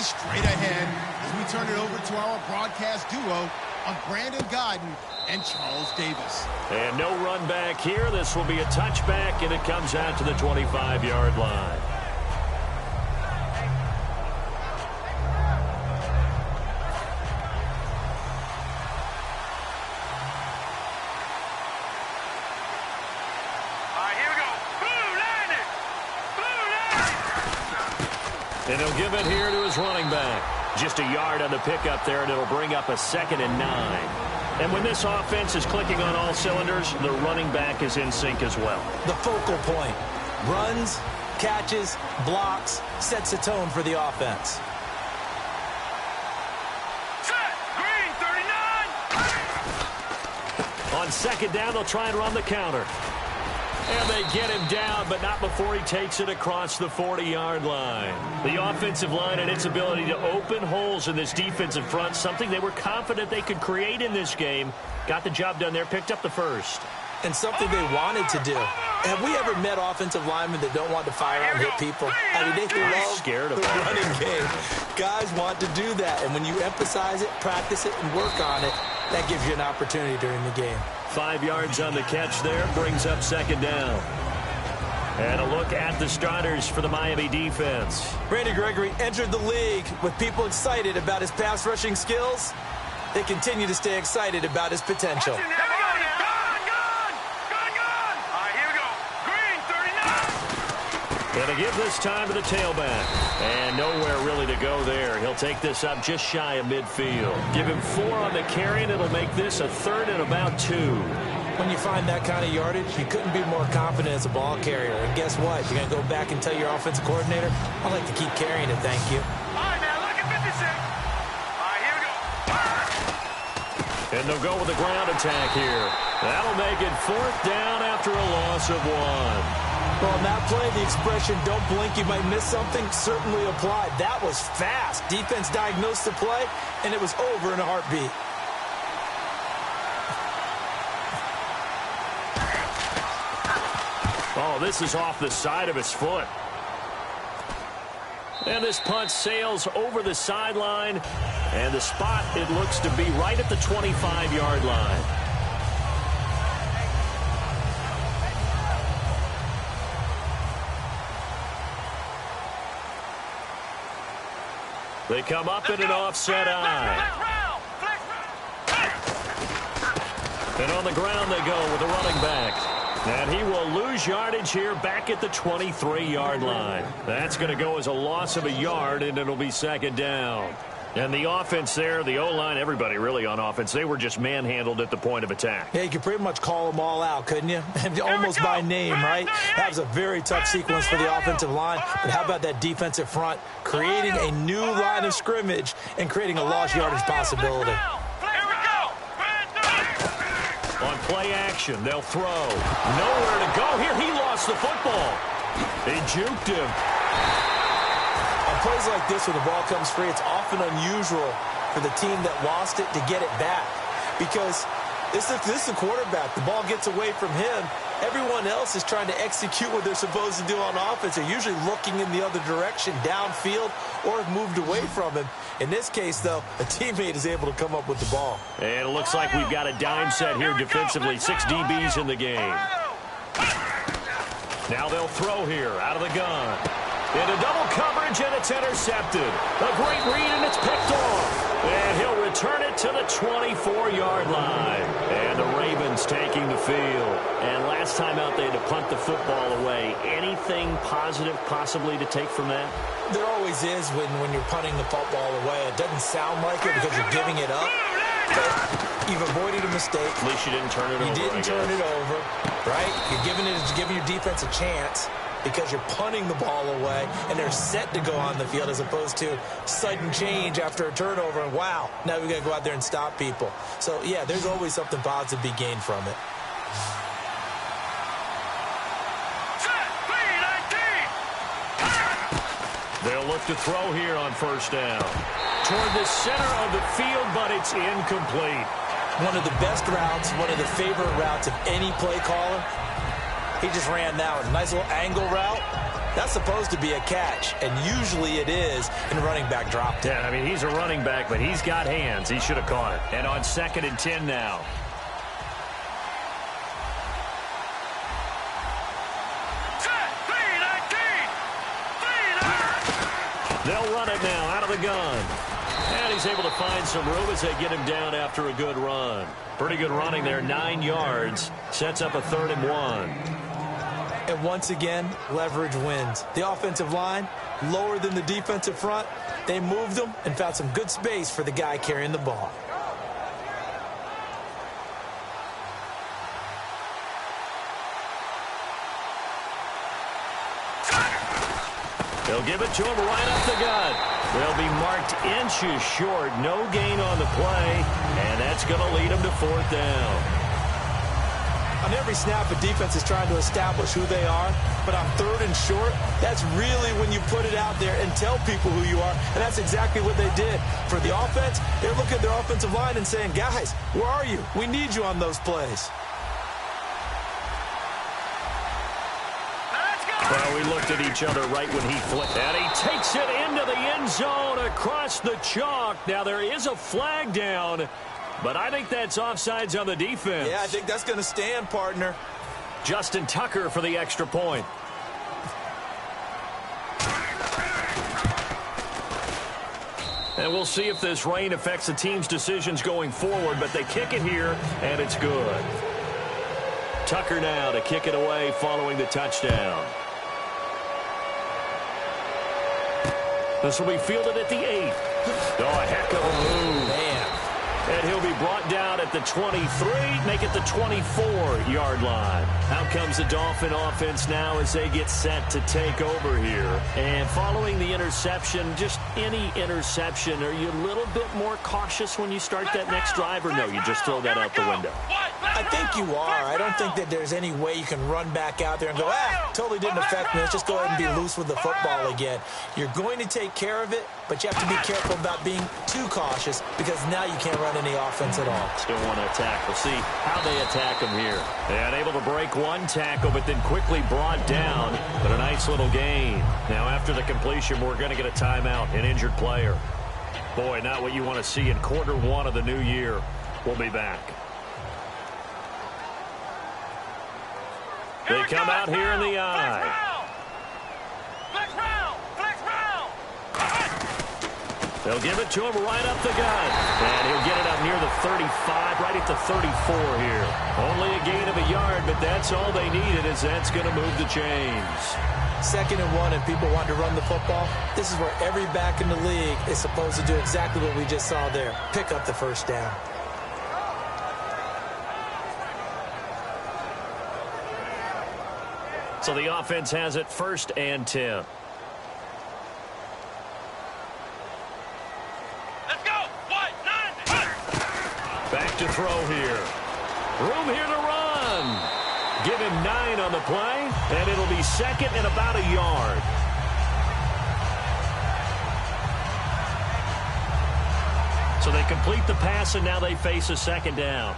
is straight ahead as we turn it over to our broadcast duo of Brandon Godden and Charles Davis. And no run back here. This will be a touchback, and it comes out to the 25-yard line. And he'll give it here to his running back. Just a yard on the pickup there, and it'll bring up a 2nd and 9. And when this offense is clicking on all cylinders, the running back is in sync as well. The focal point. Runs, catches, blocks, sets a tone for the offense. Set! Green, 39! On 2nd down, they'll try and run the counter. And they get him down, but not before he takes it across the 40-yard line. The offensive line and its ability to open holes in this defensive front, something they were confident they could create in this game. Got the job done there, picked up the first. And something they wanted to do. Have we ever met offensive linemen that don't want to fire and hit people? I mean, they love the running game. Guys want to do that, and when you emphasize it, practice it, and work on it, that gives you an opportunity during the game. 5 yards on the catch there, brings up 2nd down. And a look at the starters for the Miami defense. Randy Gregory entered the league with people excited about his pass rushing skills. They continue to stay excited about his potential. Gonna give this time to the tailback. And nowhere really to go there. He'll take this up just shy of midfield. Give him 4 on the carry, and it'll make this a 3rd and about 2. When you find that kind of yardage, you couldn't be more confident as a ball carrier. And guess what? You're going to go back and tell your offensive coordinator, I'd like to keep carrying it, thank you. All right, man, look at 56. All right, here we go. And they'll go with the ground attack here. That'll make it 4th down after a loss of 1. Well, on that play, the expression, don't blink, you might miss something, certainly applied. That was fast. Defense diagnosed the play, and it was over in a heartbeat. Oh, this is off the side of his foot. And this punt sails over the sideline, and the spot, it looks to be right at the 25-yard line. They come up in an offset eye. And on the ground they go with the running back. And he will lose yardage here back at the 23-yard line. That's going to go as a loss of a yard, and it'll be 2nd down. And the offense there, the O-line, everybody really on offense, they were just manhandled at the point of attack. Yeah, you could pretty much call them all out, couldn't you? Almost by name, right? That was a very tough sequence for the offensive line. But how about that defensive front creating a new line of scrimmage and creating a lost yardage possibility? On play action, they'll throw. Nowhere to go here. He lost the football. They juked him. On plays like this where the ball comes free, it's often unusual for the team that lost it to get it back. Because this is the quarterback. The ball gets away from him. Everyone else is trying to execute what they're supposed to do on offense. They're usually looking in the other direction, downfield, or have moved away from him. In this case, though, a teammate is able to come up with the ball. And it looks like we've got a dime set here defensively. 6 DBs in the game. Now they'll throw here out of the gun. Into double coverage, and it's intercepted. A great read, and it's picked off. And he'll return it to the 24-yard line. And the Ravens taking the field. And last time out, they had to punt the football away. Anything positive possibly to take from that? There always is when you're punting the football away. It doesn't sound like it because you're giving it up. But you've avoided a mistake. At least you didn't turn it over. You didn't turn it over, right? You're giving your defense a chance because you're punting the ball away, and they're set to go on the field as opposed to sudden change after a turnover, and wow, now we got to go out there and stop people. So, yeah, there's always something positive to be gained from it. They'll look to throw here on 1st down. Toward the center of the field, but it's incomplete. One of the best routes, one of the favorite routes of any play caller. He just ran that one. Nice little angle route. That's supposed to be a catch, and usually it is in running back drop down. Yeah, I mean, he's a running back, but he's got hands. He should have caught it. And on 2nd and 10 now. They'll run it now out of the gun. And he's able to find some room as they get him down after a good run. Pretty good running there, 9 yards. Sets up a 3rd and 1. And once again, leverage wins. The offensive line, lower than the defensive front. They moved them and found some good space for the guy carrying the ball. They'll give it to him right up the gut. They'll be marked inches short. No gain on the play, and that's going to lead them to 4th down. On every snap, a defense is trying to establish who they are, but on 3rd and short, that's really when you put it out there and tell people who you are, and that's exactly what they did. For the offense, they're looking at their offensive line and saying, guys, where are you? We need you on those plays. Well, we looked at each other right when he flipped. And he takes it into the end zone across the chalk. Now, there is a flag down, but I think that's offsides on the defense. Yeah, I think that's going to stand, partner. Justin Tucker for the extra point. And we'll see if this rain affects the team's decisions going forward, but they kick it here, and it's good. Tucker now to kick it away following the touchdown. This will be fielded at the 8. Oh, a heck of a move. Man. And he'll be brought down at the 23, make it the 24-yard line. Out comes the Dolphin offense now as they get set to take over here. And following the interception, just any interception, are you a little bit more cautious when you start that next drive, or no, you just throw that out the window? I think you are. I don't think that there's any way you can run back out there and go, totally didn't affect me. Let's just go ahead and be loose with the football again. You're going to take care of it, but you have to be careful about being too cautious because now you can't run any offense at all. Still want to attack. We'll see how they attack him here. And able to break one tackle, but then quickly brought down. But a nice little gain. Now after the completion, we're going to get a timeout, an injured player. Boy, not what you want to see in quarter 1 of the new year. We'll be back. They come out here in the eye. Flex round! Flex round! They'll give it to him right up the gut. And he'll get it up near the 35, right at the 34 here. Only a gain of a yard, but that's all they needed, as that's going to move the chains. 2nd and 1 and people want to run the football. This is where every back in the league is supposed to do exactly what we just saw there. Pick up the 1st down. So the offense has it 1st and 10. Let's go! What? 9! Back to throw here. Room here to run. Give him 9 on the play, and it'll be 2nd and about a yard. So they complete the pass, and now they face a 2nd down.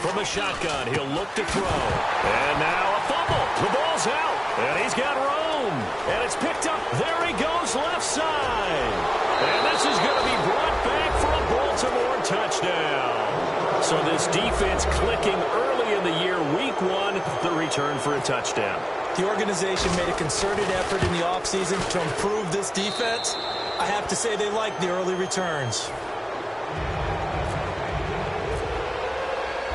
From a shotgun, he'll look to throw. And now a fumble. The ball's out. And he's got room. And it's picked up. There he goes, left side. And this is going to be brought back for a Baltimore touchdown. So this defense clicking early in the year, week 1, the return for a touchdown. The organization made a concerted effort in the offseason to improve this defense. I have to say they like the early returns.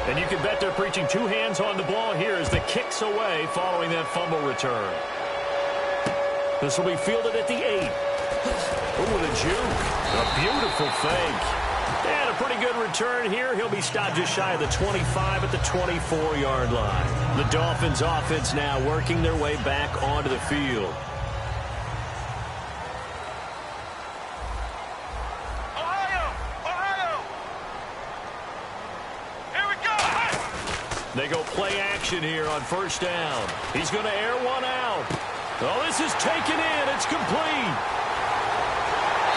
And you can bet they're preaching 2 hands on the ball here as the kick's away following that fumble return. This will be fielded at the 8. Ooh, the juke. A beautiful fake. And a pretty good return here. He'll be stopped just shy of the 25 at the 24-yard line. The Dolphins offense now working their way back onto the field. They go play action here on 1st down. He's going to air one out. Oh, this is taken in. It's complete.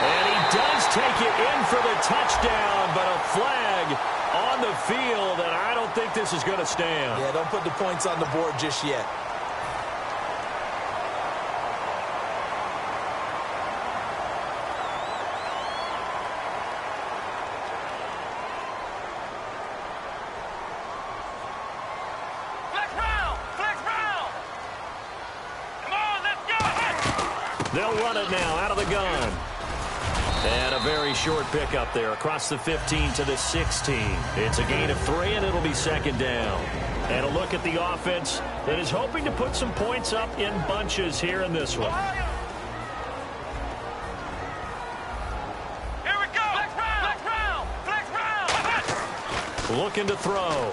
And he does take it in for the touchdown, but a flag on the field, and I don't think this is going to stand. Yeah, don't put the points on the board just yet. They'll run it now out of the gun. And a very short pickup there across the 15 to the 16. It's a gain of 3, and it'll be second down. And a look at the offense that is hoping to put some points up in bunches here in this one. Here we go. Flex round. Looking to throw.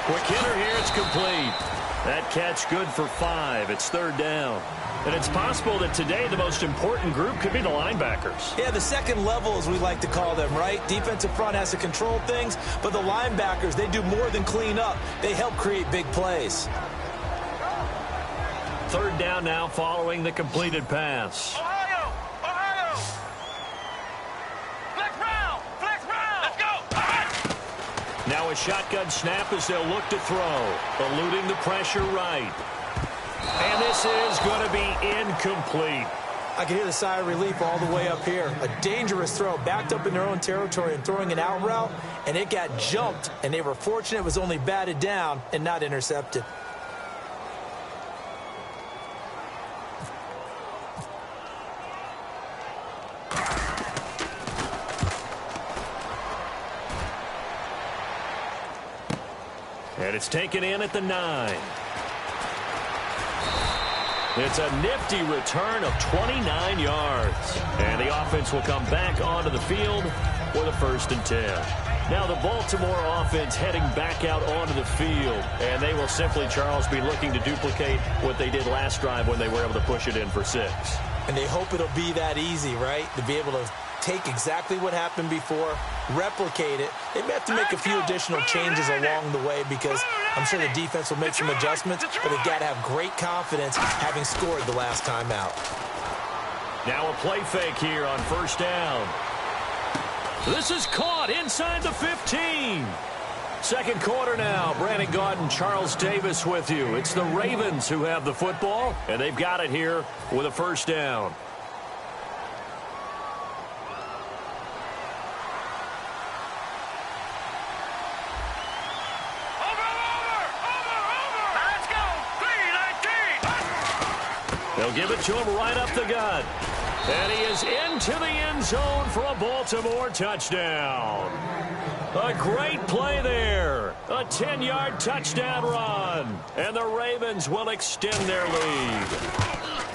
Quick hitter here. It's complete. That catch good for 5. It's third down. And it's possible that today the most important group could be the linebackers. Yeah, the second level, as we like to call them, right? Defensive front has to control things, but the linebackers, they do more than clean up. They help create big plays. Third down now following the completed pass. Ohio. Flex round. Let's go. Now a shotgun snap as they'll look to throw. Eluding the pressure right. And this is going to be incomplete. I can hear the sigh of relief all the way up here. A dangerous throw, backed up in their own territory and throwing an out route, and it got jumped, and they were fortunate it was only batted down and not intercepted. And it's taken in at the 9. It's a nifty return of 29 yards. And the offense will come back onto the field with a 1st and 10. Now the Baltimore offense heading back out onto the field. And they will simply, Charles, be looking to duplicate what they did last drive when they were able to push it in for 6. And they hope it'll be that easy, right? To be able to take exactly what happened before, replicate it. They may have to make a few additional changes along the way because I'm sure the defense will make some adjustments, but they've got to have great confidence having scored the last time out. Now a play fake here on 1st down. This is caught inside the 15. Second quarter now. Brandon Gaudin, Charles Davis with you. It's the Ravens who have the football, and they've got it here with a 1st down. They'll give it to him right up the gut. And he is into the end zone for a Baltimore touchdown. A great play there. A 10-yard touchdown run. And the Ravens will extend their lead.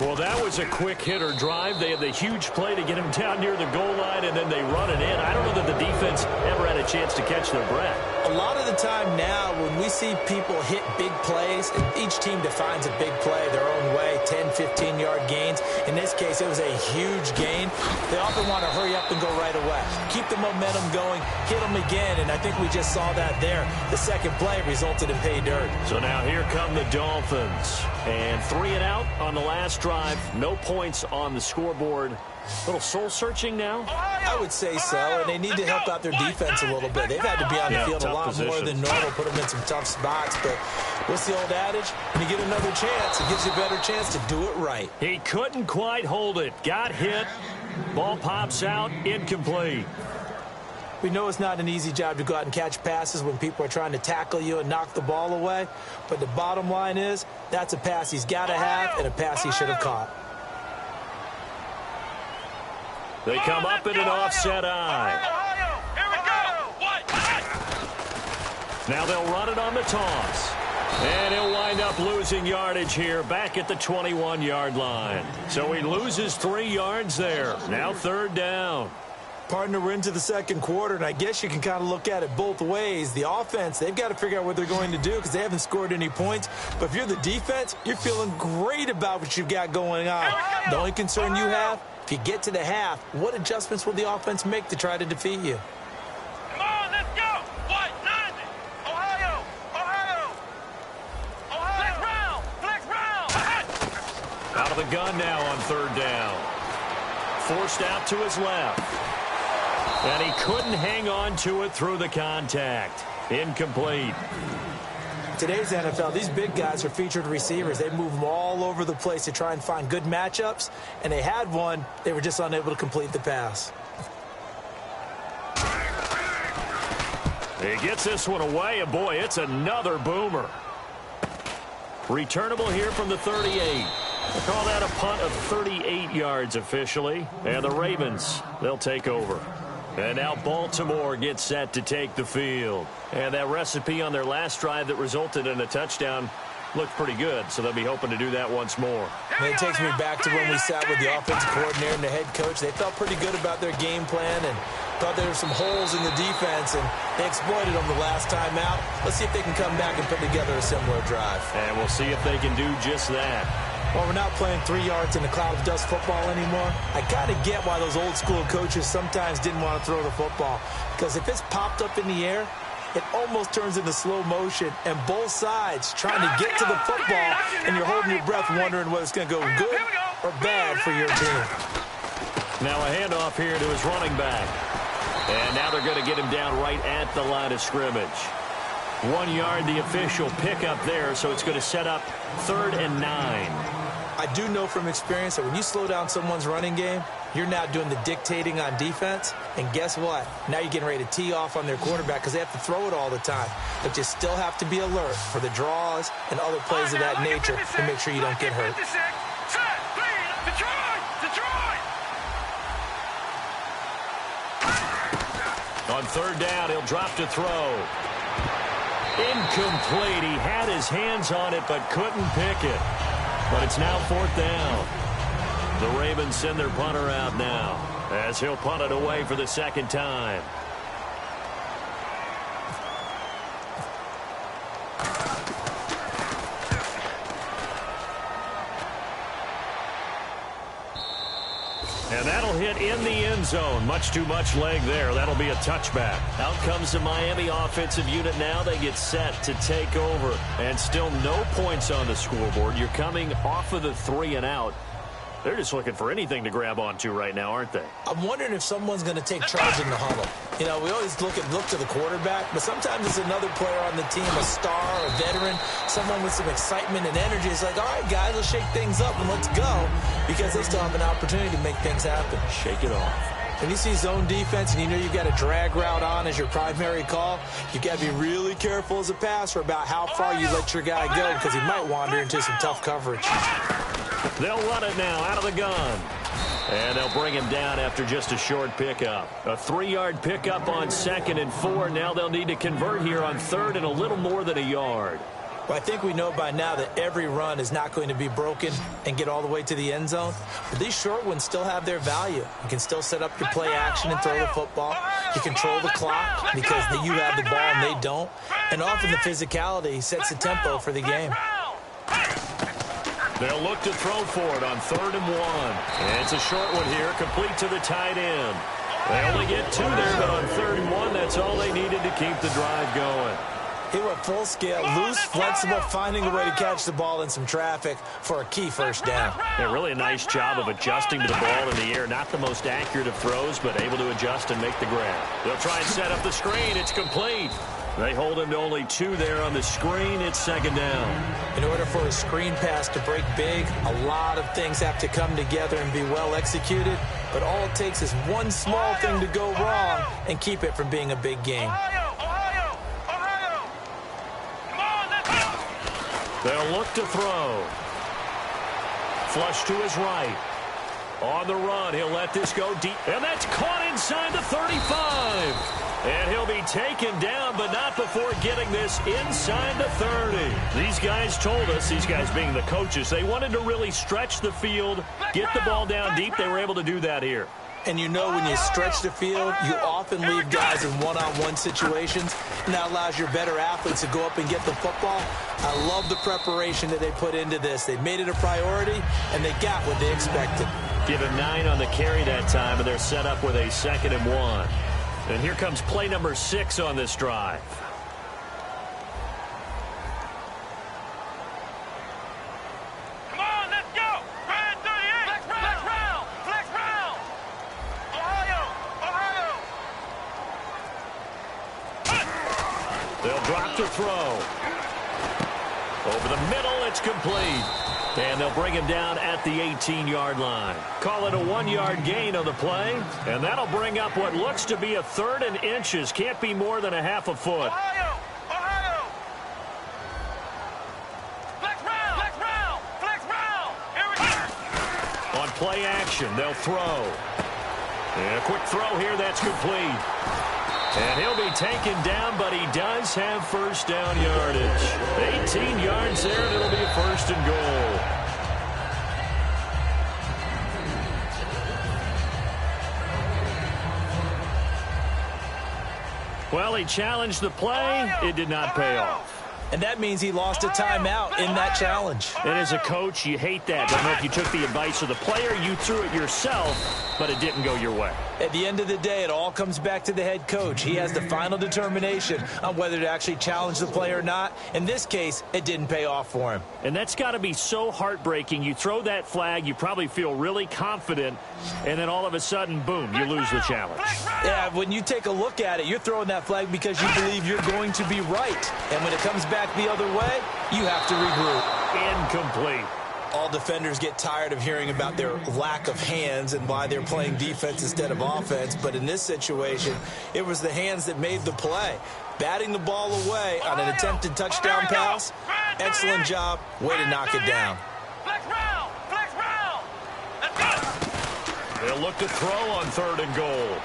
Well, that was a quick hitter drive. They had the huge play to get him down near the goal line, and then they run it in. I don't know that the defense ever had a chance to catch their breath. A lot of the time now when we see people hit big plays, and each team defines a big play their own way, 10, 15-yard gains. In this case, it was a huge gain. They often want to hurry up and go right away. Keep the momentum going, hit them again, and I think we just saw that there. The second play resulted in pay dirt. So now here come the Dolphins. And 3 and out on the last drive. No points on the scoreboard. A little soul-searching now? I would say so, and they need to help out their defense a little bit. They've had to be on the field a lot more than normal, put them in some tough spots. But what's the old adage? When you get another chance, it gives you a better chance to do it right. He couldn't quite hold it. Got hit. Ball pops out. Incomplete. We know it's not an easy job to go out and catch passes when people are trying to tackle you and knock the ball away. But the bottom line is, that's a pass he's got to have and a pass he should have caught. They come up in an offset eye. Now they'll run it on the toss. And he'll wind up losing yardage here back at the 21-yard line. So he loses 3 yards there. Now 3rd down. Partner, we're into the second quarter, and I guess you can kind of look at it both ways. The offense, they've got to figure out what they're going to do because they haven't scored any points. But if you're the defense, you're feeling great about what you've got going on. The only concern you have, if you get to the half, what adjustments will the offense make to try to defeat you? Come on, let's go. What? 90. Ohio. Flex round. Out of the gun now on 3rd down. forced out to his left. And he couldn't hang on to it through the contact. Incomplete. Today's NFL, these big guys are featured receivers. They move them all over the place to try and find good matchups, and they had one. They were just unable to complete the pass. He gets this one away, and boy, it's another boomer. Returnable here from the 38. They call that a punt of 38 yards officially, and the Ravens, they'll take over. And now Baltimore gets set to take the field. And that recipe on their last drive that resulted in a touchdown looked pretty good, so they'll be hoping to do that once more. And it takes me back to when we sat with the offensive coordinator and the head coach. They felt pretty good about their game plan and thought there were some holes in the defense, and they exploited them the last time out. Let's see if they can come back and put together a similar drive. And we'll see if they can do just that. Well, we're not playing 3 yards in a cloud of dust football anymore. I kind of get why those old school coaches sometimes didn't want to throw the football, because if it's popped up in the air, it almost turns into slow motion, and both sides trying to get to the football, and you're holding your breath wondering whether it's going to go good or bad for your team. Now a handoff here to his running back. And now they're going to get him down right at the line of scrimmage. 1 yard, the official pickup there, so it's going to set up 3rd and 9. I do know from experience that when you slow down someone's running game, you're now doing the dictating on defense. And guess what? Now you're getting ready to tee off on their quarterback because they have to throw it all the time. But you still have to be alert for the draws and other plays of that nature to make sure you don't get hurt. On 3rd down, he'll drop to throw. Incomplete. He had his hands on it but couldn't pick it. But it's now 4th down. The Ravens send their punter out now as he'll punt it away for the 2nd time. And that'll hit in the end zone. Much too much leg there. That'll be a touchback. Out comes the Miami offensive unit now. They get set to take over. And still no points on the scoreboard. You're coming off of the 3 and out. They're just looking for anything to grab onto right now, aren't they? I'm wondering if someone's going to take charge in the huddle. You know, we always look to the quarterback, but sometimes it's another player on the team, a star, a veteran, someone with some excitement and energy. It's like, all right, guys, let's shake things up and let's go, because they still have an opportunity to make things happen. Shake it off. When you see zone defense and you know you've got a drag route on as your primary call, you've got to be really careful as a passer about how far you let your guy go, because he might wander into some tough coverage. They'll run it now out of the gun. And they'll bring him down after just a short pickup. A 3-yard pickup on 2nd and 4. Now they'll need to convert here on 3rd and a little more than a yard. Well, I think we know by now that every run is not going to be broken and get all the way to the end zone. But these short ones still have their value. You can still set up your play action and throw the football. You control the clock because you have the ball and they don't. And often the physicality sets the tempo for the game. They'll look to throw for it on 3rd and 1. And it's a short one here, complete to the tight end. They only get 2 there, but on 3rd and 1, that's all they needed to keep the drive going. He went full scale, loose, flexible, finding a way to catch the ball in some traffic for a key 1st down. Yeah, really a nice job of adjusting to the ball in the air. Not the most accurate of throws, but able to adjust and make the grab. They'll try and set up the screen. It's complete. They hold him to only 2 there on the screen. It's 2nd down. In order for a screen pass to break big, a lot of things have to come together and be well executed. But all it takes is one small thing to go wrong and keep it from being a big game. They'll look to throw. Flush to his right. On the run, he'll let this go deep. And that's caught inside the 35. And he'll be taken down, but not before getting this inside the 30. These guys told us, these guys being the coaches, they wanted to really stretch the field, get the ball down deep. They were able to do that here. And you know when you stretch the field, you often leave guys in one-on-one situations, and that allows your better athletes to go up and get the football. I love the preparation that they put into this. They made it a priority, and they got what they expected. Give him 9 on the carry that time, and they're set up with a 2nd and 1. And here comes play number 6 on this drive. to throw. Over the middle, it's complete. And they'll bring him down at the 18-yard line. Call it a 1-yard gain on the play. And that'll bring up what looks to be a 3rd and inches. Can't be more than a half a foot. Ohio! Ohio! Flex round! Flex round! Flex round! Here we go! On play action, they'll throw. And a quick throw here, that's complete. And he'll be taken down, but he does have first down yardage. 18 yards there, and it'll be a 1st and goal. Well, he challenged the play. It did not pay off. And that means he lost a timeout in that challenge. And as a coach, you hate that. Don't know if you took the advice of the player, you threw it yourself, but it didn't go your way. At the end of the day, it all comes back to the head coach. He has the final determination on whether to actually challenge the play or not. In this case, it didn't pay off for him. And that's got to be so heartbreaking. You throw that flag, you probably feel really confident, and then all of a sudden, boom, you lose the challenge. Yeah, when you take a look at it, you're throwing that flag because you believe you're going to be right. And when it comes back the other way, you have to regroup. Incomplete. All defenders get tired of hearing about their lack of hands and why they're playing defense instead of offense. But in this situation, it was the hands that made the play. Batting the ball away on an attempted touchdown pass. Excellent job. Way to knock it down. Flex round! Flex round! Let's go! They'll look to throw on 3rd and goal.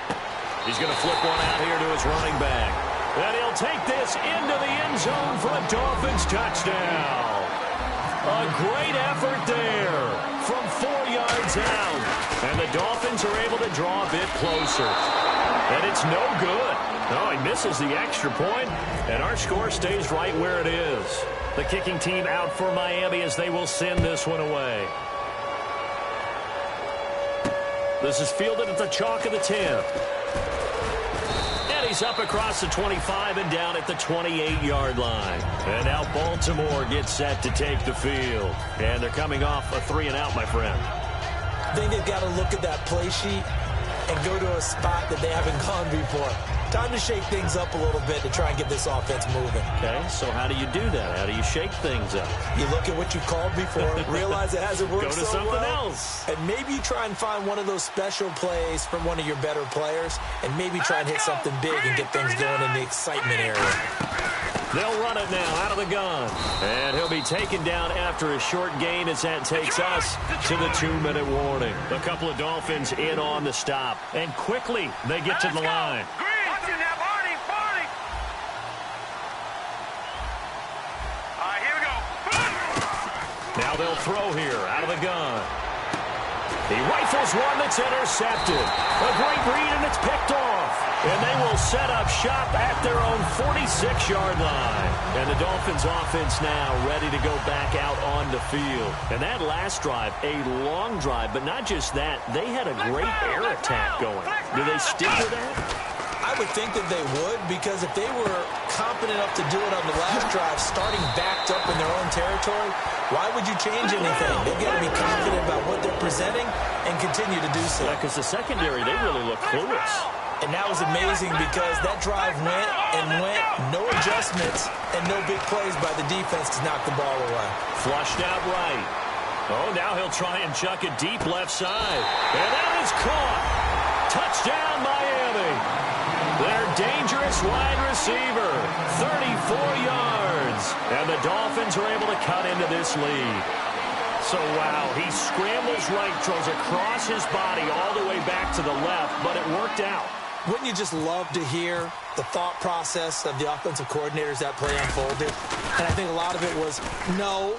He's going to flip one out here to his running back. And he'll take this into the end zone for a Dolphins touchdown. A great effort there from 4 yards out. And the Dolphins are able to draw a bit closer. And it's no good. No, he misses the extra point, and our score stays right where it is. The kicking team out for Miami as they will send this one away. This is fielded at the chalk of the 10. He's up across the 25 and down at the 28-yard line. And now Baltimore gets set to take the field. And they're coming off a 3-and-out, my friend. I think they've got to look at that play sheet and go to a spot that they haven't gone before. Time to shake things up a little bit to try and get this offense moving. Okay, so how do you do that? How do you shake things up? You look at what you called before, realize it hasn't worked so well. Go to something else. And maybe you try and find one of those special plays from one of your better players, and maybe try and hit something big and get things going in the excitement area. They'll run it now out of the gun. And he'll be taken down after a short gain as that takes us to the 2-minute warning. A couple of Dolphins in on the stop. And quickly, they get to the line. Now they'll throw here out of the gun. He rifles one that's intercepted. A great read, and it's picked off. And they will set up shop at their own 46-yard line. And the Dolphins offense now ready to go back out on the field. And that last drive, a long drive, but not just that. They had a great air attack going. Do they stick with that? I would think that they would, because if they were competent enough to do it on the last drive, starting backed up in their own territory, why would you change anything? They've got to be confident about what they're presenting and continue to do so. Yeah, because the secondary, they really look clueless. And that was amazing because that drive went and went, no adjustments, and no big plays by the defense to knock the ball away. Flushed out right. Oh, now he'll try and chuck it deep left side. And that is caught. Touchdown, Miami. Their dangerous wide receiver, 34 yards. And the Dolphins are able to cut into this lead. So, wow, he scrambles right, throws across his body all the way back to the left, but it worked out. Wouldn't you just love to hear the thought process of the offensive coordinators that play unfolded? And I think a lot of it was, no.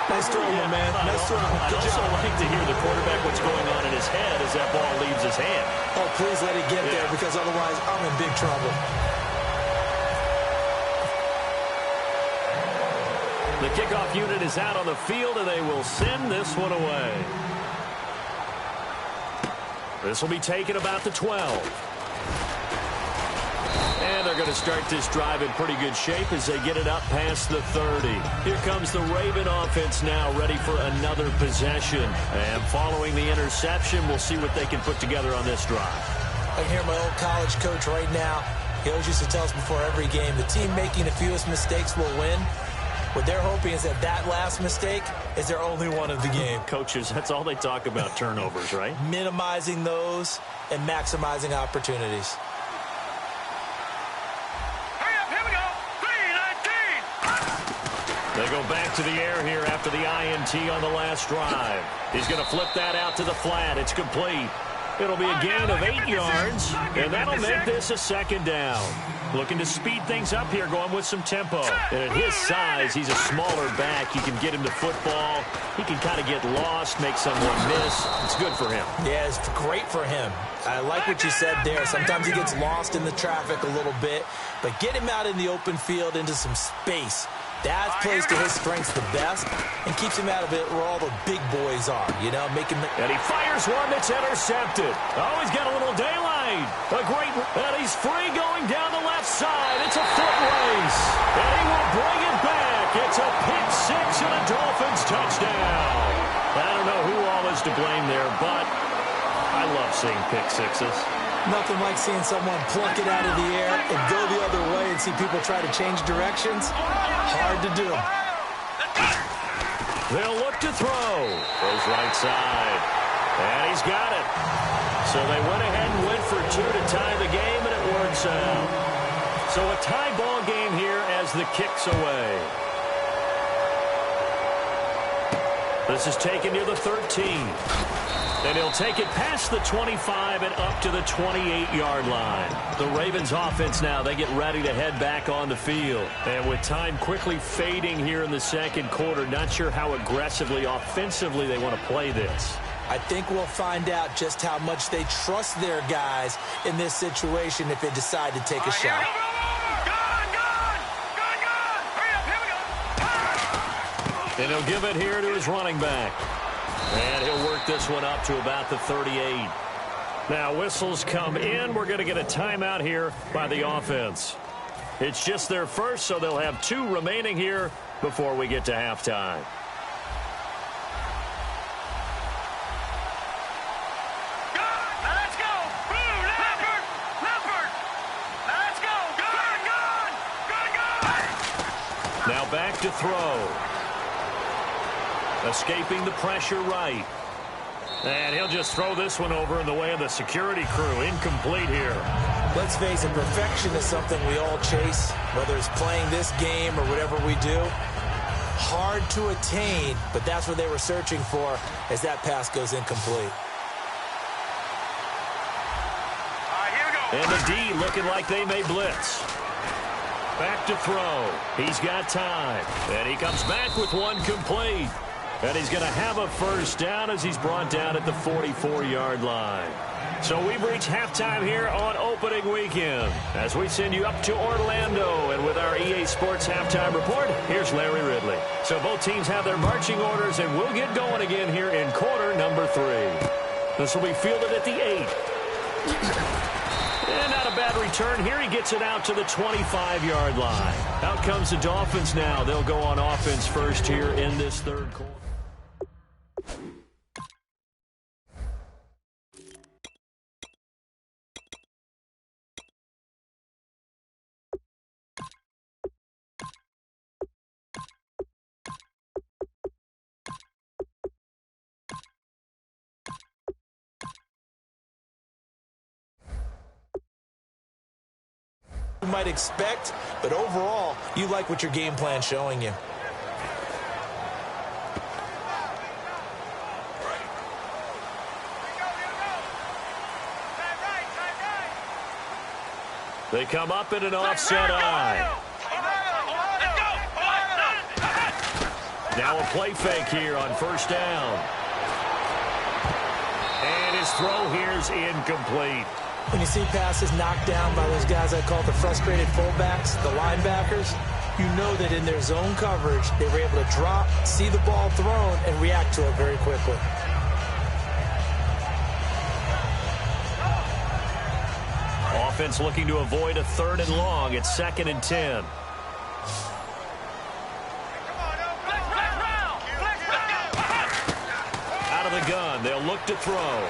Nice throw, my man. Nice throw. I'd also like to hear the quarterback what's going on in his head as that ball leaves his hand. Oh, please let it get there, because otherwise I'm in big trouble. The kickoff unit is out on the field, and they will send this one away. This will be taken about the 12. And they're going to start this drive in pretty good shape as they get it up past the 30. Here comes the Raven offense now, ready for another possession. And following the interception, we'll see what they can put together on this drive. I hear my old college coach right now. He always used to tell us before every game, the team making the fewest mistakes will win. What they're hoping is that that last mistake is their only one of the game. Coaches, that's all they talk about, turnovers, right? Minimizing those and maximizing opportunities. Hurry up, here we go. 3-19. They go back to the air here after the INT on the last drive. He's going to flip that out to the flat. It's complete. It'll be a gain of 8 yards, and that'll make this a second down. Looking to speed things up here, going with some tempo. And at his size, he's a smaller back. You can get him to football. He can kind of get lost, make someone miss. It's good for him. Yeah, it's great for him. I like what you said there. Sometimes he gets lost in the traffic a little bit, but get him out in the open field into some space. That plays to his strengths the best and keeps him out of it where all the big boys are, you know, making. And he fires one that's intercepted. Oh, he's got a little daylight. A great, and he's free going down the left side. It's a foot race. And he will bring it back. It's a pick six and a Dolphins touchdown. I don't know who all is to blame there, but I love seeing pick sixes. Nothing like seeing someone plunk it out of the air and go the other way and see people try to change directions. Hard to do. They'll look to throw. Goes right side. And he's got it. So they went ahead and went for two to tie the game, and it works out. So a tie ball game here as the kick's away. This is taken near the 13. And he'll take it past the 25 and up to the 28-yard line. The Ravens offense now, they get ready to head back on the field. And with time quickly fading here in the second quarter, not sure how aggressively, offensively they want to play this. I think we'll find out just how much they trust their guys in this situation if they decide to take a shot. And he'll give it here to his running back. And he'll work this one up to about the 38. Now whistles come in. We're going to get a timeout here by the offense. It's just their first, so they'll have 2 remaining here before we get to halftime. Let's go. Leopard. Let's go. Good. Now back to throw. Escaping the pressure right. And he'll just throw this one over in the way of the security crew. Incomplete here. Let's face it, perfection is something we all chase, whether it's playing this game or whatever we do. Hard to attain, but that's what they were searching for as that pass goes incomplete. And the D looking like they may blitz. Back to throw. He's got time. And he comes back with one complete. And he's going to have a first down as he's brought down at the 44-yard line. So we've reached halftime here on opening weekend as we send you up to Orlando. And with our EA Sports halftime report, here's Larry Ridley. So both teams have their marching orders, and we'll get going again here in quarter number 3. This will be fielded at the 8. And not a bad return here. He gets it out to the 25-yard line. Out comes the Dolphins now. They'll go on offense first here in this third quarter. You might expect, but overall, you like what your game plan's showing you. They come up in an offset eye. Now a play fake here on first down. And his throw here is incomplete. When you see passes knocked down by those guys I call the frustrated fullbacks, the linebackers, you know that in their zone coverage, they were able to drop, see the ball thrown, and react to it very quickly. Offense looking to avoid a 3rd and long. It's 2nd and 10. Out of the gun, they'll look to throw.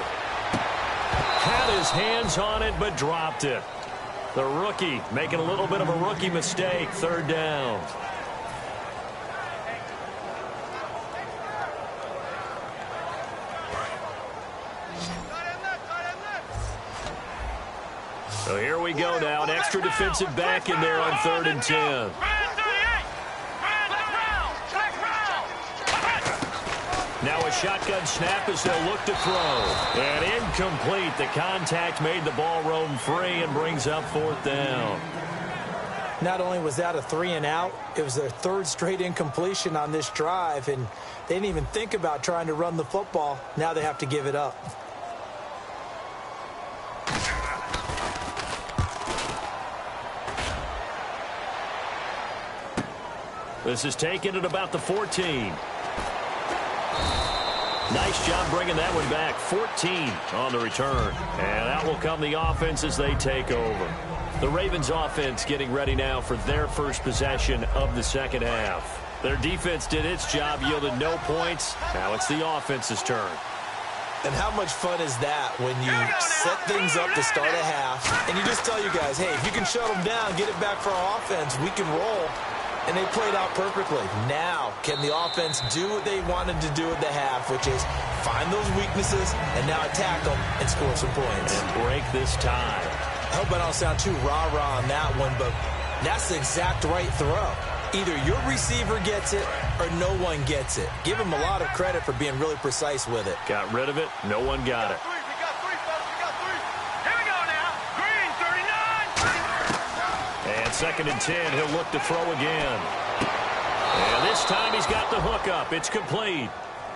Had his hands on it, but dropped it. The rookie making a little bit of a rookie mistake. Third down. So here we go now. An extra defensive back in there on 3rd and 10. Now a shotgun snap as they'll look to throw. And incomplete. The contact made the ball roam free and brings up 4th down. Not only was that a 3-and-out, it was their 3rd straight incompletion on this drive, and they didn't even think about trying to run the football. Now they have to give it up. This is taken at about the 14. Nice job bringing that one back. 14 on the return. And out will come the offense as they take over. The Ravens offense getting ready now for their first possession of the second half. Their defense did its job, yielded no points. Now it's the offense's turn. And how much fun is that when you set things up to start a half, and you just tell you guys, hey, if you can shut them down, get it back for our offense, we can roll. And they played out perfectly. Now, can the offense do what they wanted to do at the half, which is find those weaknesses and now attack them and score some points. And break this tie. I hope I don't sound too rah-rah on that one, but that's the exact right throw. Either your receiver gets it or no one gets it. Give him a lot of credit for being really precise with it. Got rid of it. No one got it. And 2nd and 10, he'll look to throw again. And this time he's got the hook up. It's complete.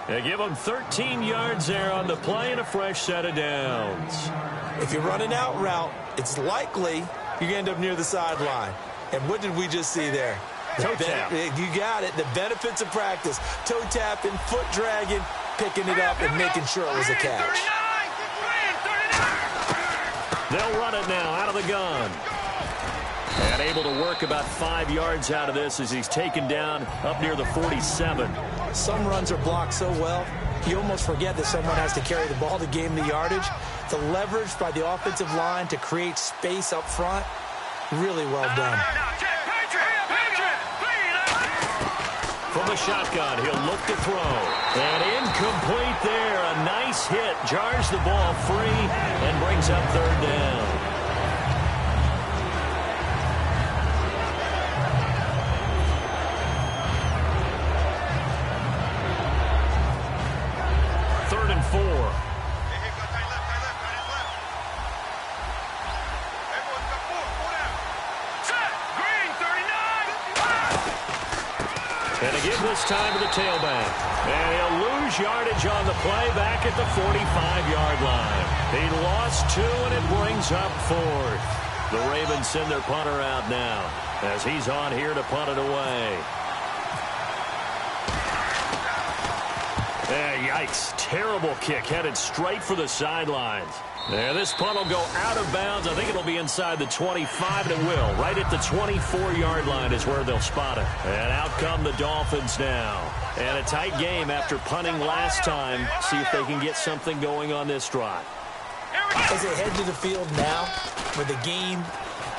They give him 13 yards there on the play and a fresh set of downs. If you run an out route, it's likely you're going to end up near the sideline. And what did we just see there? Toe tap. You got it. The benefits of practice. Toe tapping, foot dragging, picking it up, and making sure it was a catch. They'll run it now out of the gun. And able to work about 5 yards out of this as he's taken down up near the 47. Some runs are blocked so well, you almost forget that someone has to carry the ball to gain the yardage. The leverage by the offensive line to create space up front, really well done. From the shotgun, he'll look to throw. And incomplete there. A nice hit. Jars the ball free and brings up 3rd down. And again this time to the tailback. And he'll lose yardage on the play back at the 45-yard line. He lost 2, and it brings up 4th. The Ravens send their punter out now as he's on here to punt it away. Yikes. Terrible kick headed straight for the sidelines. And this punt will go out of bounds. I think it'll be inside the 25, and it will. Right at the 24-yard line is where they'll spot it. And out come the Dolphins now. And a tight game after punting last time. See if they can get something going on this drive. As they head to the field now, with the game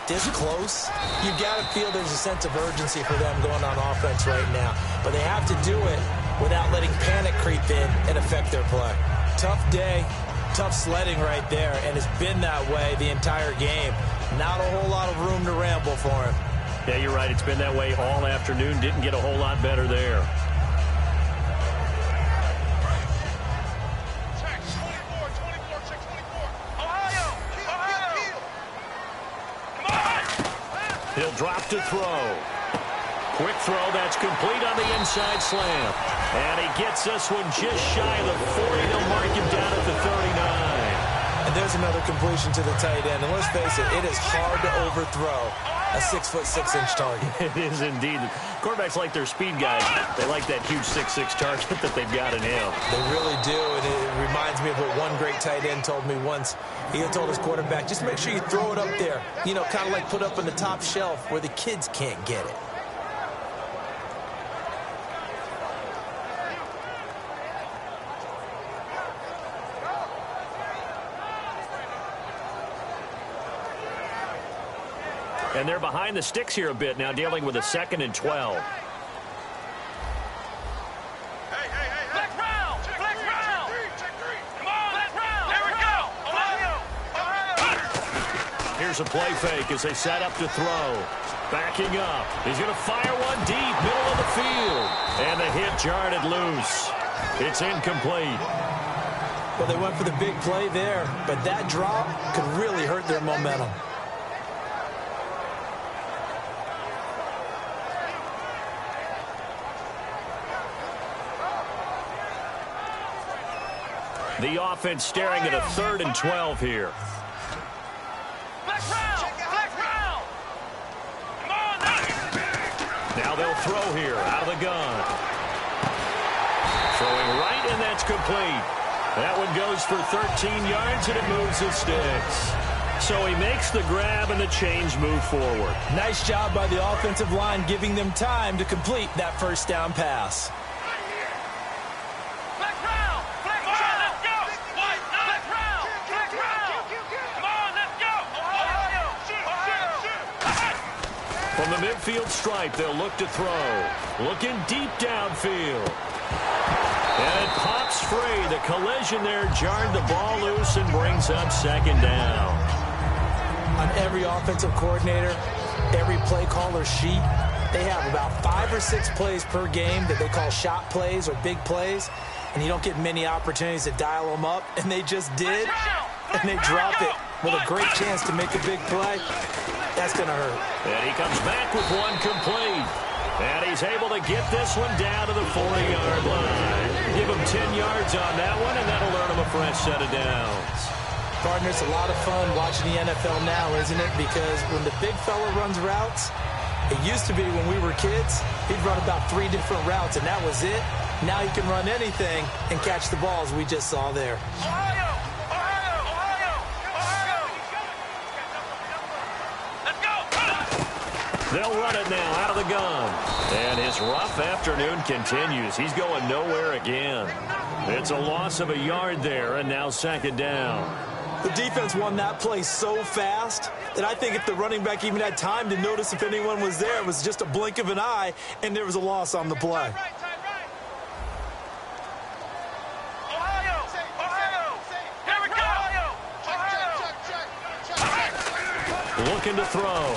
this close, you've got to feel there's a sense of urgency for them going on offense right now. But they have to do it without letting panic creep in and affect their play. Tough day. Tough sledding right there, and it's been that way the entire game. Not a whole lot of room to ramble for him. Yeah, you're right. It's been that way all afternoon. Didn't get a whole lot better there. Check, 24, 624. Ohio! Come on! He'll drop to throw. Quick throw, that's complete on the inside slam. And he gets this one just shy of the 40. They'll mark him down at the 39. And there's another completion to the tight end. And let's face it, it is hard to overthrow a 6'6" target. It is indeed. Quarterbacks like their speed guys. They like that huge 6'6" target that they've got in him. They really do, and it reminds me of what one great tight end told me once. He had told his quarterback, just make sure you throw it up there. You know, kind of like put up on the top shelf where the kids can't get it. And they're behind the sticks here a bit now, dealing with a 2nd and 12. Flex round! Flex round! Come on, flex round! Here we go! Ohio! Here's a play fake as they set up to throw. Backing up. He's going to fire one deep, middle of the field. And the hit jarred it loose. It's incomplete. Well, they went for the big play there, but that drop could really hurt their momentum. The offense staring at a 3rd and 12 here. Flex round! Flex round! Come on, Now they'll throw here out of the gun. Throwing right, and that's complete. That one goes for 13 yards, and it moves the sticks. So he makes the grab, and the chains move forward. Nice job by the offensive line, giving them time to complete that first down pass. Flex round! Flex round! Let's go! Flex round! Flex round! Come on, let's go! Ohio! From the midfield stripe, they'll look to throw. Looking deep downfield. And it pops free. The collision there jarred the ball loose and brings up 2nd down. On every offensive coordinator, every play caller sheet, they have about 5 or 6 plays per game that they call shot plays or big plays, and you don't get many opportunities to dial them up, and they just did, and they drop it with a great chance to make a big play. That's going to hurt. And he comes back with one complete. And he's able to get this one down to the 40-yard line. Give him 10 yards on that one, and that'll earn him a fresh set of downs. Partner, it's a lot of fun watching the NFL now, isn't it? Because when the big fella runs routes, it used to be when we were kids, he'd run about 3 different routes, and that was it. Now he can run anything and catch the balls we just saw there. Ohio! Ohio! Ohio! Ohio! Let's go! They'll run it now out of the gun. And his rough afternoon continues. He's going nowhere again. It's a loss of a yard there, and now 2nd down. The defense won that play so fast that I think if the running back even had time to notice if anyone was there, it was just a blink of an eye, and there was a loss on the play. Ohio! Ohio! Here we go! Ohio! Looking to throw.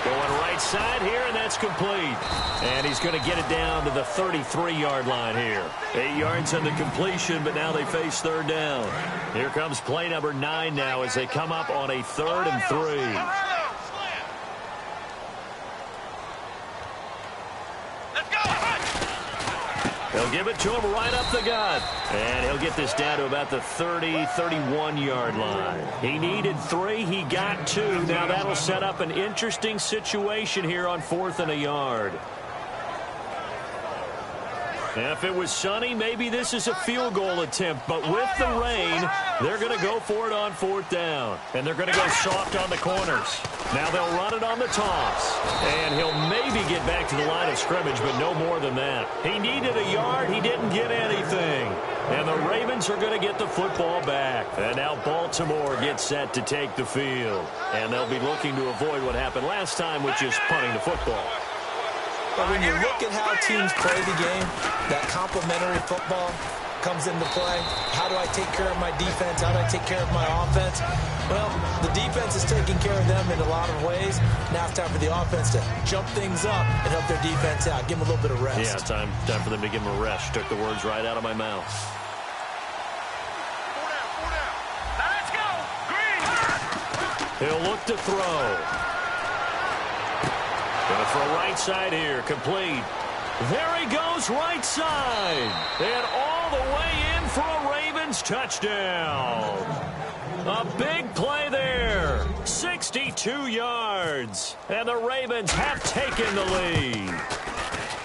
Going right side here, and that's complete. And he's going to get it down to the 33-yard line here. 8 yards on the completion, but now they face 3rd down. Here comes play number 9 now as they come up on a 3rd and 3. Let's go! They'll give it to him right up the gut. And he'll get this down to about the 30, 31-yard line. He needed 3. He got 2. Now that'll set up an interesting situation here on 4th and a yard. If it was sunny, maybe this is a field goal attempt. But with the rain, they're going to go for it on 4th down. And they're going to go soft on the corners. Now they'll run it on the toss. And he'll maybe get back to the line of scrimmage, but no more than that. He needed a yard. He didn't get anything. And the Ravens are going to get the football back. And now Baltimore gets set to take the field. And they'll be looking to avoid what happened last time, which is punting the football. But when you look at how teams play the game, that complementary football comes into play. How do I take care of my defense? How do I take care of my offense? Well, the defense is taking care of them in a lot of ways. Now it's time for the offense to jump things up and help their defense out. Give them a little bit of rest. Yeah, time for them to give them a rest. Took the words right out of my mouth. Now let's go! Green! He'll look to throw. Going to throw right side here. Complete. There he goes, right side. And all the way in for a Ravens touchdown. A big play there. 62 yards. And the Ravens have taken the lead.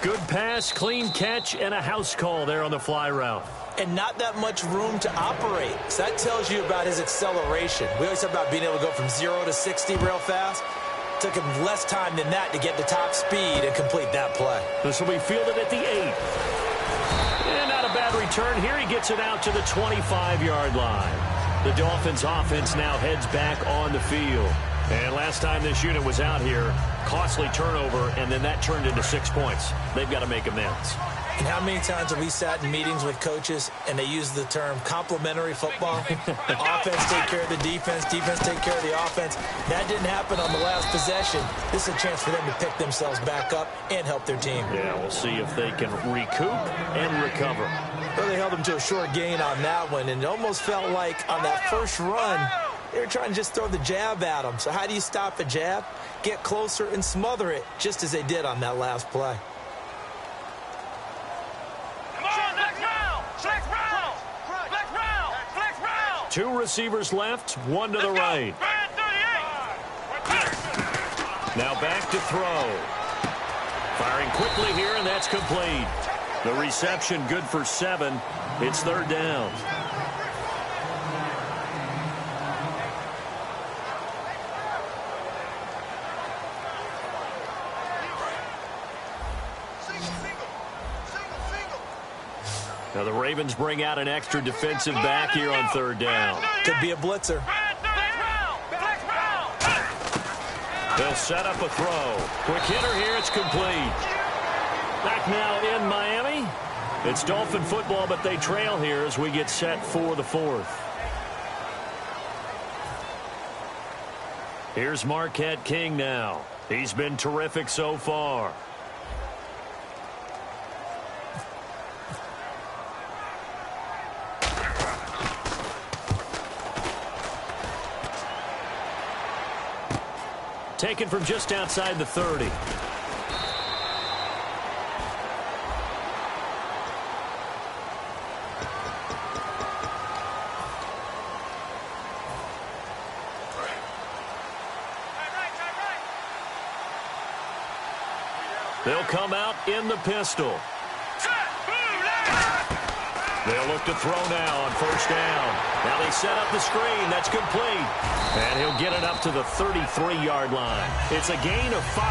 Good pass, clean catch, and a house call there on the fly route. And not that much room to operate. So that tells you about his acceleration. We always talk about being able to go from 0 to 60 real fast. Took him less time than that to get to top speed and complete that play. This will be fielded at the 8. And not a bad return here. He gets it out to the 25-yard line. The Dolphins offense now heads back on the field. And last time this unit was out here, costly turnover, and then that turned into 6 points. They've got to make amends. And how many times have we sat in meetings with coaches and they use the term complementary football? Offense take care of the defense, defense take care of the offense. That didn't happen on the last possession. This is a chance for them to pick themselves back up and help their team. Yeah, we'll see if they can recoup and recover. Well, they held them to a short gain on that one, and it almost felt like on that first run, they were trying to just throw the jab at them. So how do you stop a jab? Get closer and smother it, just as they did on that last play. Two receivers left, one to the right. Now back to throw. Firing quickly here, and that's complete. The reception good for 7. It's third down. Now the Ravens bring out an extra defensive back here on third down. Could be a blitzer. They'll set up a throw. Quick hitter here, it's complete. Back now in Miami. It's Dolphin football, but they trail here as we get set for the fourth. Here's Marquette King now. He's been terrific so far. Taken from just outside the 30. They'll come out in the pistol. They'll look to throw now on first down. Now they set up the screen. That's complete. And he'll get it up to the 33-yard line. It's a gain of 5,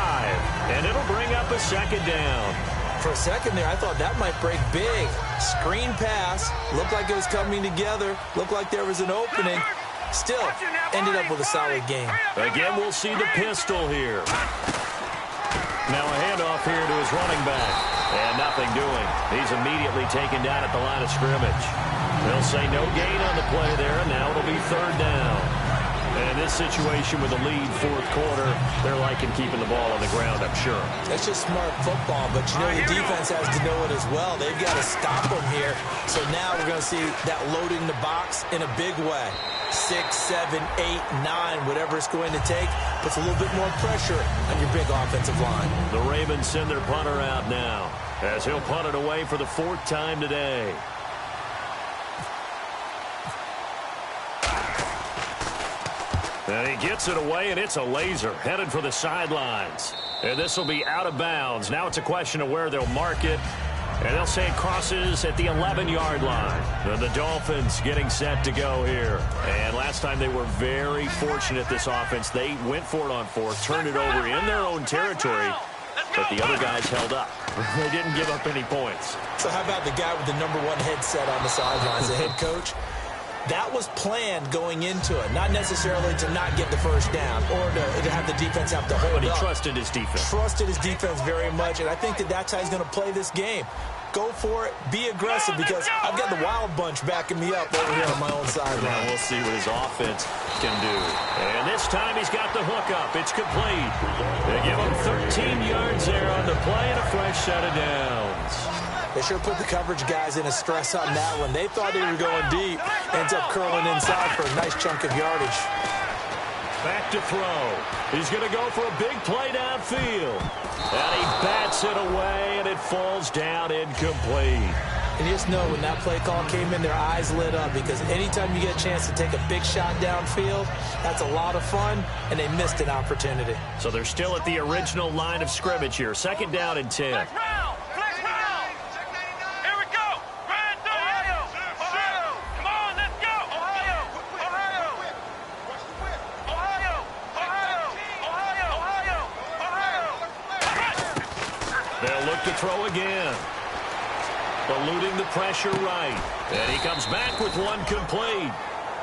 and it'll bring up a second down. For a second there, I thought that might break big. Screen pass. Looked like it was coming together. Looked like there was an opening. Still, ended up with a solid game. Again, we'll see the pistol here. Now a handoff here to his running back. And nothing doing. He's immediately taken down at the line of scrimmage. They'll say no gain on the play there, and now it'll be third down. And in this situation with a lead fourth quarter, they're liking keeping the ball on the ground, I'm sure. That's just smart football, but you know the defense has to know it as well. They've got to stop them here. So now we're going to see that loading the box in a big way. 6, 7, 8, 9, whatever it's going to take, puts a little bit more pressure on your big offensive line. The Ravens send their punter out now, as he'll punt it away for the 4th time today. And he gets it away, and it's a laser headed for the sidelines. And this will be out of bounds. Now it's a question of where they'll mark it. And they'll say it crosses at the 11-yard line. And the Dolphins getting set to go here. And last time they were very fortunate, this offense. They went for it on 4th, turned it over in their own territory, but the other guys held up. They didn't give up any points. So how about the guy with the number 1 headset on the sidelines, the head coach? That was planned going into it, not necessarily to not get the first down or to have the defense have to hold up. But he trusted his defense. Trusted his defense very much, and I think that's how he's going to play this game. Go for it, be aggressive, because I've got the wild bunch backing me up over here on my own sideline. Now we'll see what his offense can do. And this time he's got the hook up. It's complete. They give him 13 yards there on the play and a fresh set of downs. They sure put the coverage guys in a stress on that one. They thought they were going deep. Ends up curling inside for a nice chunk of yardage. Back to throw. He's going to go for a big play downfield. And he bats it away, and it falls down incomplete. And you just know when that play call came in, their eyes lit up, because anytime you get a chance to take a big shot downfield, that's a lot of fun, and they missed an opportunity. So they're still at the original line of scrimmage here. 2nd down and 10. They'll look to throw again. Eluding the pressure right. And he comes back with one complete.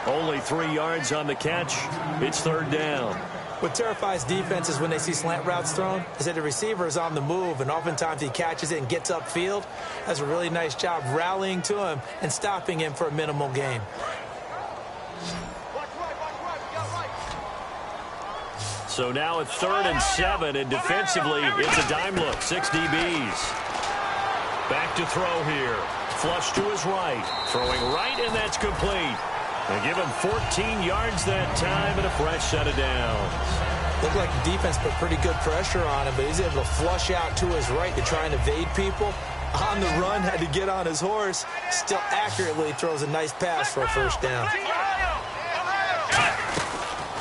Only 3 yards on the catch. It's third down. What terrifies defenses when they see slant routes thrown is that the receiver is on the move, and oftentimes he catches it and gets upfield. Does a really nice job rallying to him and stopping him for a minimal gain. So now it's 3rd and 7, and defensively, it's a dime look. 6 DBs. Back to throw here. Flush to his right. Throwing right, and that's complete. They give him 14 yards that time and a fresh set of downs. Looked like the defense put pretty good pressure on him, but he's able to flush out to his right to try and evade people. On the run, had to get on his horse. Still accurately throws a nice pass for a first down.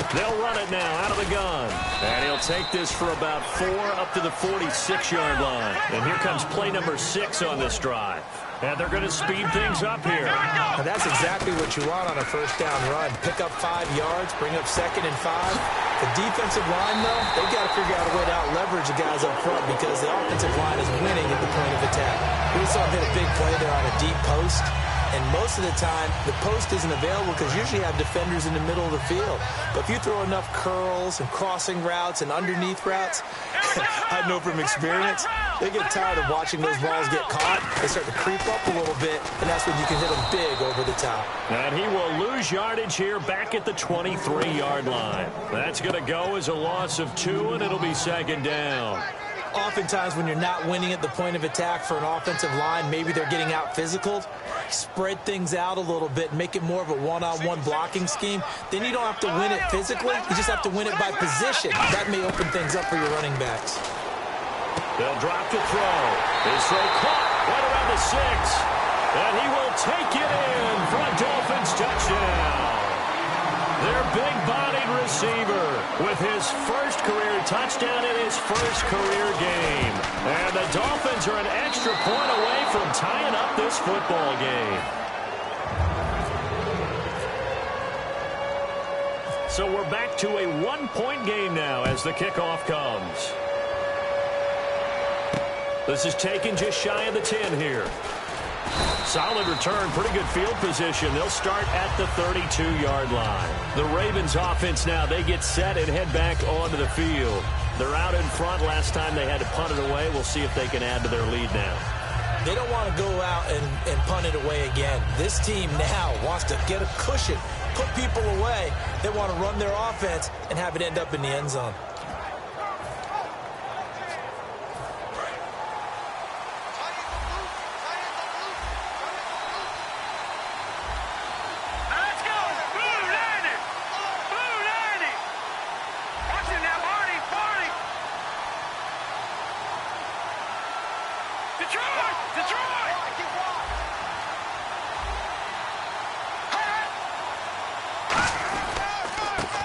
They'll run it now out of the gun. And he'll take this for about 4 up to the 46-yard line. And here comes play number 6 on this drive. And they're going to speed things up here. Now that's exactly what you want on a first down run. Pick up 5 yards, bring up 2nd and 5. The defensive line, though, they've got to figure out a way to out-leverage the guys up front because the offensive line is winning at the point of attack. We saw him hit a big play there on a deep post. And most of the time, the post isn't available because you usually have defenders in the middle of the field. But if you throw enough curls and crossing routes and underneath routes, I know from experience, they get tired of watching those balls get caught. They start to creep up a little bit, and that's when you can hit them big over the top. And he will lose yardage here back at the 23-yard line. That's going to go as a loss of 2, and it'll be 2nd down. Oftentimes when you're not winning at the point of attack for an offensive line, maybe they're getting out physical. Spread things out a little bit, make it more of a one-on-one blocking scheme. Then you don't have to win it physically. You just have to win it by position. That may open things up for your running backs. They'll drop to throw. His throw caught right around the 6. And he will take it in for a Dolphins touchdown. Their big-bodied receiver with his first career touchdown in his first career game. And the Dolphins are an extra point away from tying up this football game. So we're back to a 1-point game now as the kickoff comes. This is taken just shy of the 10 here. Solid return, pretty good field position. They'll start at the 32-yard line. The Ravens offense now, they get set and head back onto the field. They're out in front. Last time they had to punt it away. We'll see if they can add to their lead now. They don't want to go out and punt it away again. This team now wants to get a cushion, put people away. They want to run their offense and have it end up in the end zone.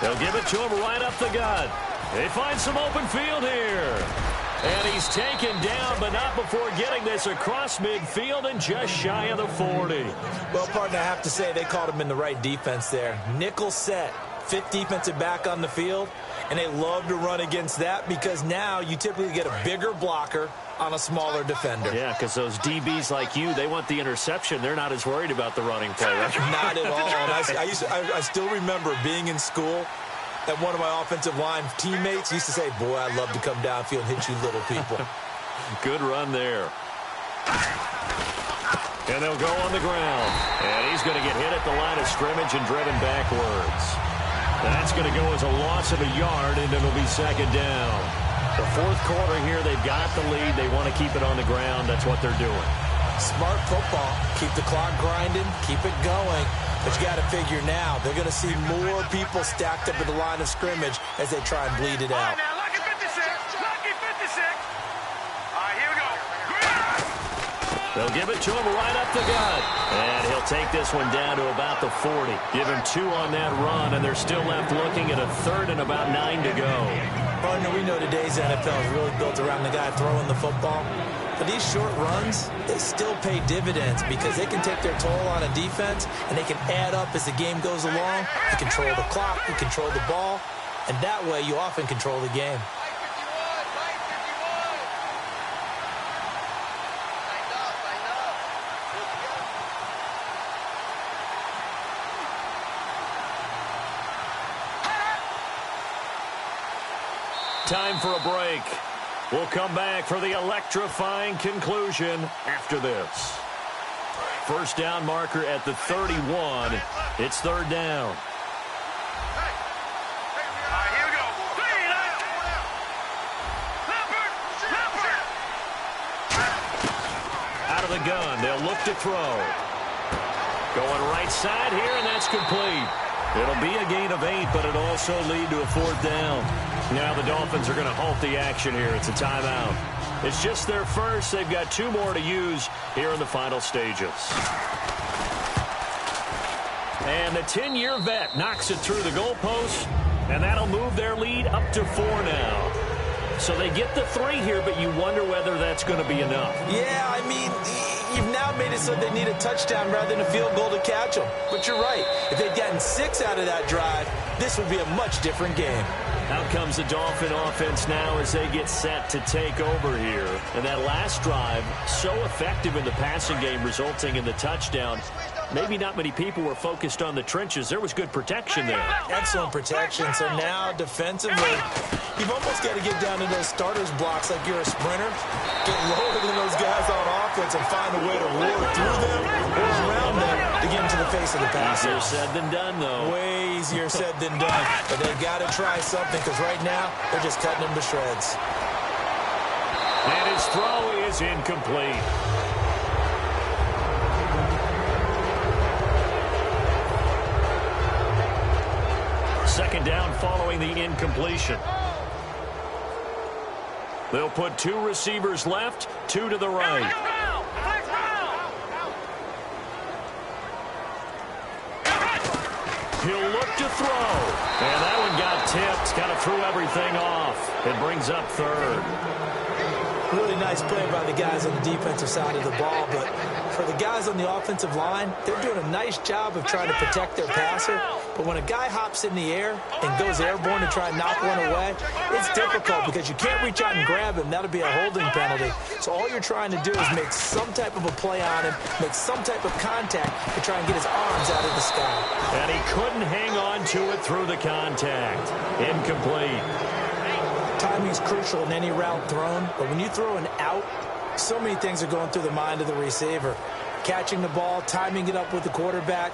They'll give it to him right up the gut. They find some open field here. And he's taken down, but not before getting this across midfield and just shy of the 40. Well, partner, I have to say they called him in the right defense there. Nickel set, 5th defensive back on the field, and they love to run against that because now you typically get a bigger blocker on a smaller defender. Yeah, because those DBs like you, they want the interception. They're not as worried about the running play. Right? Not at all. And I still remember being in school and one of my offensive line teammates used to say, boy, I'd love to come downfield and hit you little people. Good run there. And they'll go on the ground. And he's going to get hit at the line of scrimmage and driven backwards. That's going to go as a loss of a yard, and it'll be 2nd down. The 4th quarter here, they've got the lead. They want to keep it on the ground. That's what they're doing. Smart football. Keep the clock grinding. Keep it going. But you got to figure now, they're going to see more people stacked up at the line of scrimmage as they try and bleed it out. Now, lucky 56. Lucky 56. All right, here we go. They'll give it to him right up the gut. And he'll take this one down to about the 40. Give him 2 on that run, and they're still left looking at a 3rd and about 9 to go. Partner, we know today's NFL is really built around the guy throwing the football. But these short runs, they still pay dividends because they can take their toll on a defense, and they can add up as the game goes along. You control the clock, you control the ball, and that way you often control the game. Time for a break. We'll come back for the electrifying conclusion after this. First down marker at the 31. It's third down. Here we go. Out of the gun, they'll look to throw. Going right side here, and that's complete. It'll be a gain of 8, but it'll also lead to a fourth down. Now the Dolphins are going to halt the action here. It's a timeout. It's just their first. They've got 2 more to use here in the final stages. And the 10-year vet knocks it through the goalpost, and that'll move their lead up to 4 now. So they get the 3 here, but you wonder whether that's going to be enough. Yeah, I mean, you've now made it so they need a touchdown rather than a field goal to catch them. But you're right. If they'd gotten 6 out of that drive, this would be a much different game. Out comes the Dolphin offense now as they get set to take over here. And that last drive, so effective in the passing game, resulting in the touchdown. Maybe not many people were focused on the trenches. There was good protection there. Excellent protection. So now defensively, you've almost got to get down to those starters blocks like you're a sprinter. Get lower than those guys on offense and find a way to roar through them or around them to get into the face of the passer. Easier said than done, though. Way easier said than done. But they've got to try something because right now they're just cutting them to shreds. And his throw is incomplete. Second down following the incompletion. They'll put 2 receivers left, 2 to the right. He'll look to throw. And that one got tipped. Kind of threw everything off. It brings up third. Really nice play by the guys on the defensive side of the ball, but for the guys on the offensive line, they're doing a nice job of trying to protect their passer. But when a guy hops in the air and goes airborne to try and knock one away, it's difficult because you can't reach out and grab him. That'll be a holding penalty. So all you're trying to do is make some type of a play on him, make some type of contact to try and get his arms out of the sky. And he couldn't hang on to it through the contact. Incomplete. Timing is crucial in any route thrown, but when you throw an out, so many things are going through the mind of the receiver. Catching the ball, timing it up with the quarterback.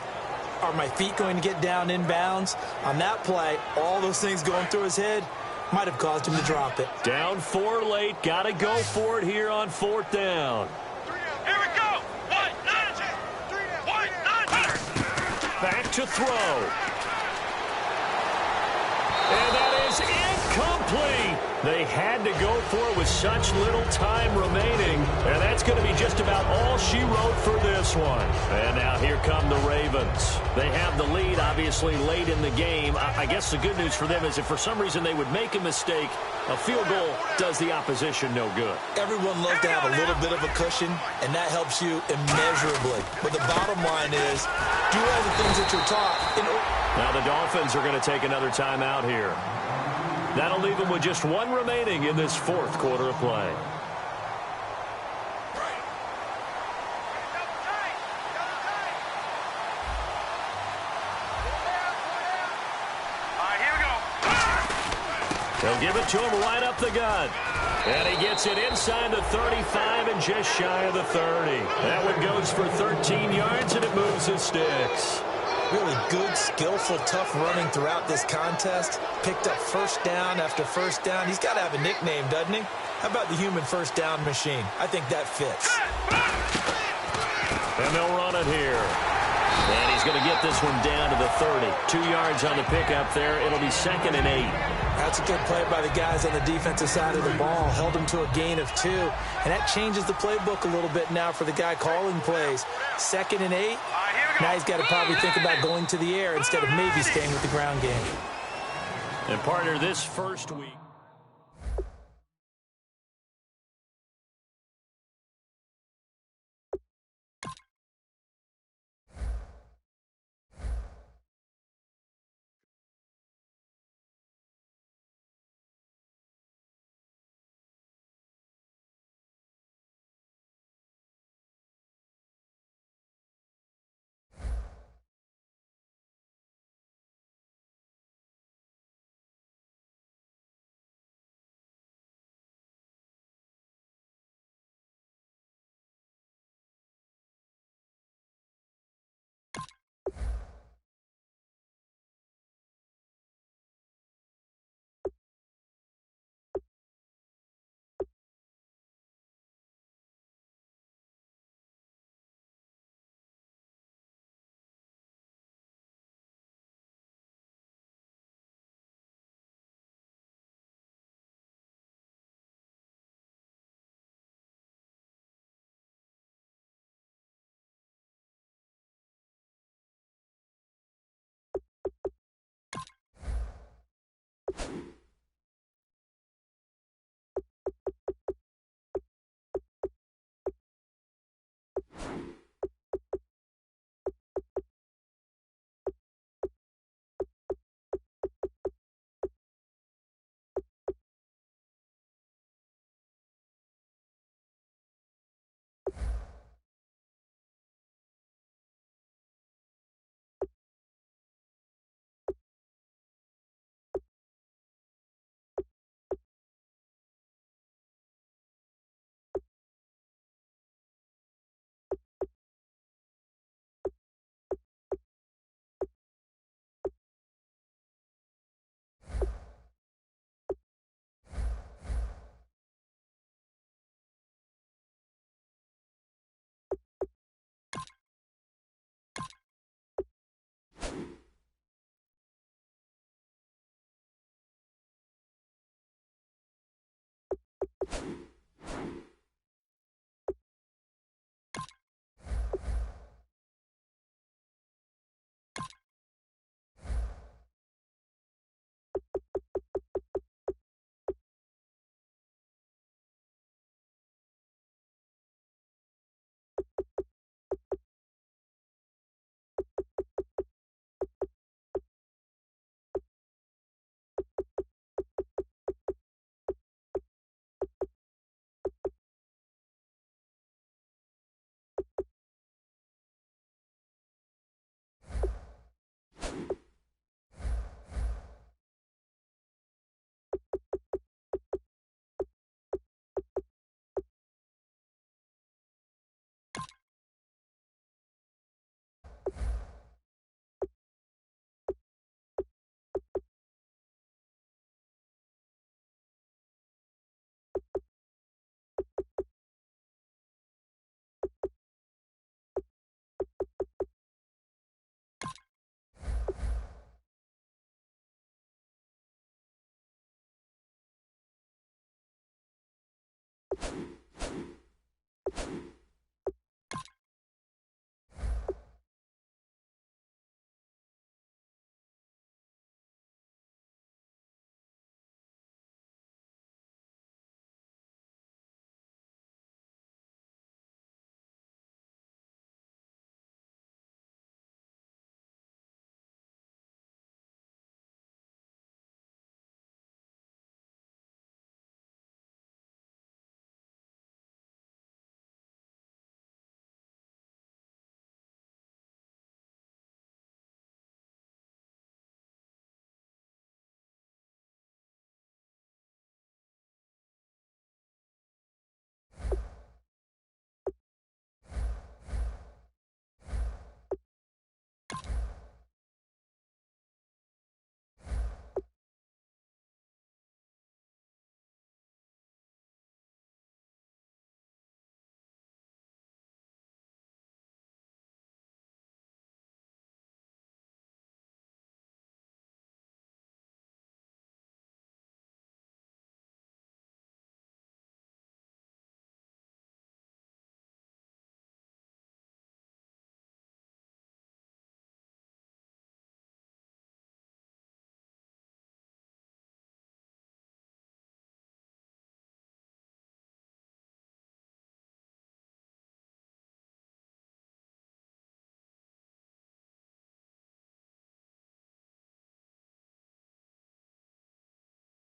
Are my feet going to get down in bounds? On that play, all those things going through his head might have caused him to drop it. Down 4 late. Got to go for it here on 4th down. Here we go. 1, 9, 1, 9. Back to throw. And that is incomplete. They had to go for it with such little time remaining. And that's going to be just about all she wrote for this one. And now here come the Ravens. They have the lead, obviously, late in the game. I guess the good news for them is if for some reason they would make a mistake, a field goal does the opposition no good. Everyone loves to have a little bit of a cushion, and that helps you immeasurably. But the bottom line is, do all the things that you're taught. Now the Dolphins are going to take another timeout here. That'll leave them with just 1 remaining in this 4th quarter of play. Here we go. They'll give it to him right up the gut. And he gets it inside the 35 and just shy of the 30. That one goes for 13 yards, and it moves the sticks. Really good, skillful, tough running throughout this contest. Picked up first down after first down. He's got to have a nickname, doesn't he? How about the human first down machine? I think that fits. And they'll run it here. And he's going to get this one down to the 30. 2 yards on the pickup there. It'll be 2nd and 8. That's a good play by the guys on the defensive side of the ball. Held him to a gain of 2. And that changes the playbook a little bit now for the guy calling plays. 2nd and 8. Now he's got to probably think about going to the air instead of maybe staying with the ground game. And partner, this first week. you.